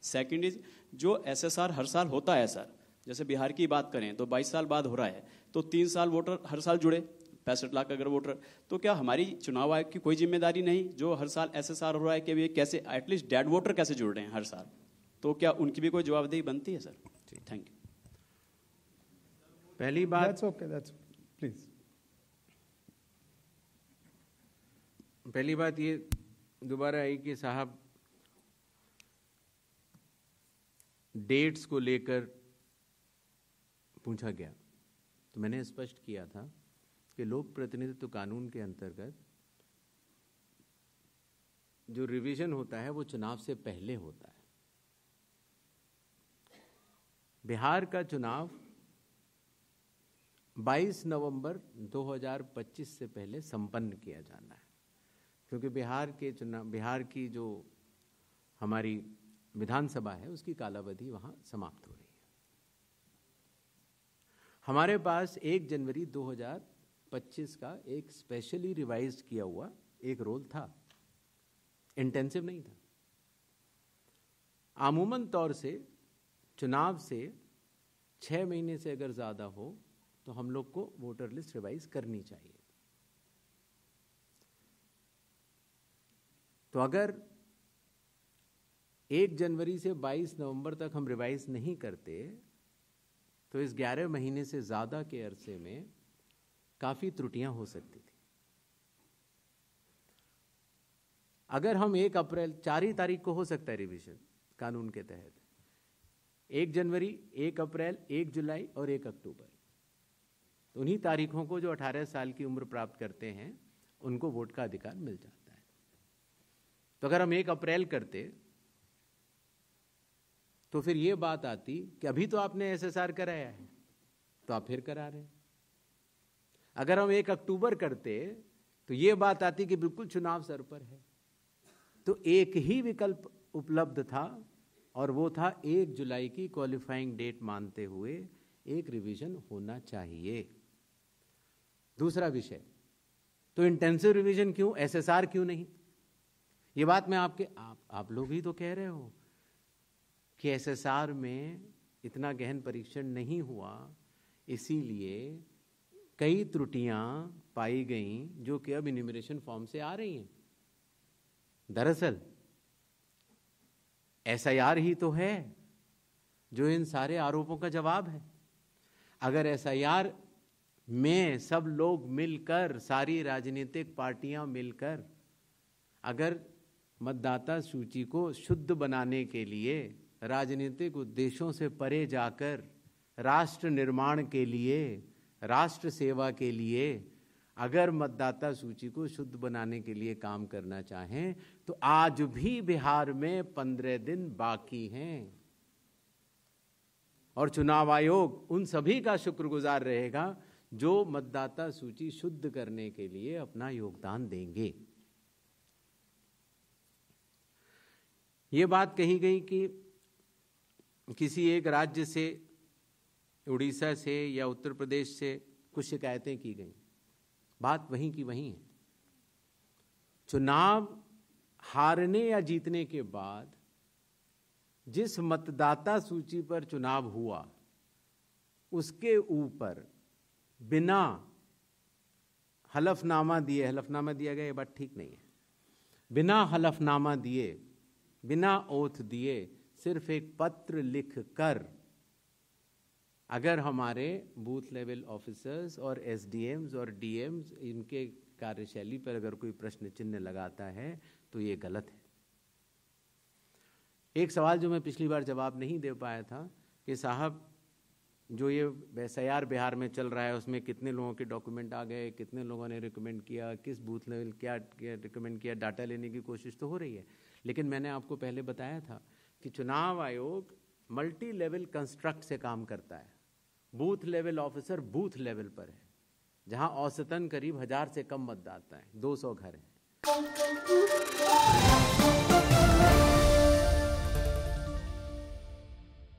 सेकंड इज, जो SSR हर साल होता है सर, जैसे बिहार की बात करें तो 22 साल बाद हो रहा है, तो 3 साल वोटर हर साल जुड़े, 65 लाख अगर वोटर, तो क्या हमारी चुनाव आयोग की कोई जिम्मेदारी नहीं जो हर साल SSR हो रहा है कि वे कैसे एटलीस्ट डेड वोटर कैसे जुड़ रहे हैं हर साल, तो क्या उनकी भी कोई जवाबदेही बनती है सर? Thank you. पहली बात, That's okay, that's please. पहली बात ये दोबारा आई कि साहब डेट्स को लेकर पूछा गया, तो मैंने स्पष्ट किया था कि लोक प्रतिनिधित्व कानून के अंतर्गत जो रिवीजन होता है वो चुनाव से पहले होता है। बिहार का चुनाव 22 नवंबर 2025 से पहले संपन्न किया जाना है, क्योंकि बिहार की जो हमारी विधानसभा है उसकी कालावधि वहां समाप्त हो रही है। हमारे पास 1 जनवरी 2025 का एक स्पेशली रिवाइज किया हुआ एक रोल था, इंटेंसिव नहीं था। आमूमन तौर से चुनाव से 6 महीने से अगर ज्यादा हो तो हम लोग को वोटर लिस्ट रिवाइज करनी चाहिए। तो अगर 1 जनवरी से 22 नवंबर तक हम रिवाइज नहीं करते तो इस 11 महीने से ज्यादा के अरसे में काफी त्रुटियां हो सकती थी। अगर हम 1 अप्रैल 4 ही तारीख को हो सकता है रिवीजन कानून के तहत, 1 जनवरी, 1 अप्रैल, 1 जुलाई और 1 अक्टूबर, तो उन्हीं तारीखों को जो 18 साल की उम्र प्राप्त करते हैं उनको वोट का अधिकार मिल जाता है। तो अगर हम 1 अप्रैल करते तो फिर ये बात आती कि अभी तो आपने SSR कराया है तो आप फिर करा रहे हैं। अगर हम 1 अक्टूबर करते तो ये बात आती कि बिल्कुल चुनाव सर पर है। तो एक ही विकल्प उपलब्ध था और वो था 1 जुलाई की क्वालिफाइंग डेट मानते हुए एक रिवीजन होना चाहिए। दूसरा विषय, तो इंटेंसिव रिवीजन क्यों, SSR क्यों नहीं? ये बात मैं आप लोग ही तो कह रहे हो कि SSR में इतना गहन परीक्षण नहीं हुआ, इसीलिए कई त्रुटियां पाई गईं जो कि अब इन्यूमरेशन फॉर्म से आ रही हैं। दरअसल SIR ही तो है जो इन सारे आरोपों का जवाब है। अगर SIR में सब लोग मिलकर, सारी राजनीतिक पार्टियां मिलकर अगर मतदाता सूची को शुद्ध बनाने के लिए, राजनीतिक उद्देश्यों से परे जाकर राष्ट्र निर्माण के लिए, राष्ट्र सेवा के लिए अगर मतदाता सूची को शुद्ध बनाने के लिए काम करना चाहें तो आज भी बिहार में 15 दिन बाकी हैं और चुनाव आयोग उन सभी का शुक्रगुजार रहेगा जो मतदाता सूची शुद्ध करने के लिए अपना योगदान देंगे। ये बात कही गई कि किसी एक राज्य से, उड़ीसा से या उत्तर प्रदेश से कुछ शिकायतें की गई। बात वहीं की वहीं है। चुनाव हारने या जीतने के बाद जिस मतदाता सूची पर चुनाव हुआ उसके ऊपर बिना हलफनामा दिए, हलफनामा दिया गया ये बात ठीक नहीं है, बिना हलफनामा दिए, बिना ओथ दिए, सिर्फ एक पत्र लिख कर अगर हमारे बूथ लेवल ऑफिसर्स और एसडीएम्स और डीएम्स इनके कार्यशैली पर अगर कोई प्रश्न चिन्ह लगाता है तो ये गलत है। एक सवाल जो मैं पिछली बार जवाब नहीं दे पाया था कि साहब जो ये SIR बिहार में चल रहा है उसमें कितने लोगों के डॉक्यूमेंट आ गए, कितने लोगों ने रिकमेंड किया, किस बूथ लेवल क्या रिकमेंड किया, डाटा लेने की कोशिश तो हो रही है, लेकिन मैंने आपको पहले बताया था कि चुनाव आयोग मल्टी लेवल कंस्ट्रक्ट से काम करता है। Booth level officer booth level पर है, जहां औसतन करीब 1000 से कम मतदाता है, 200 घर हैं।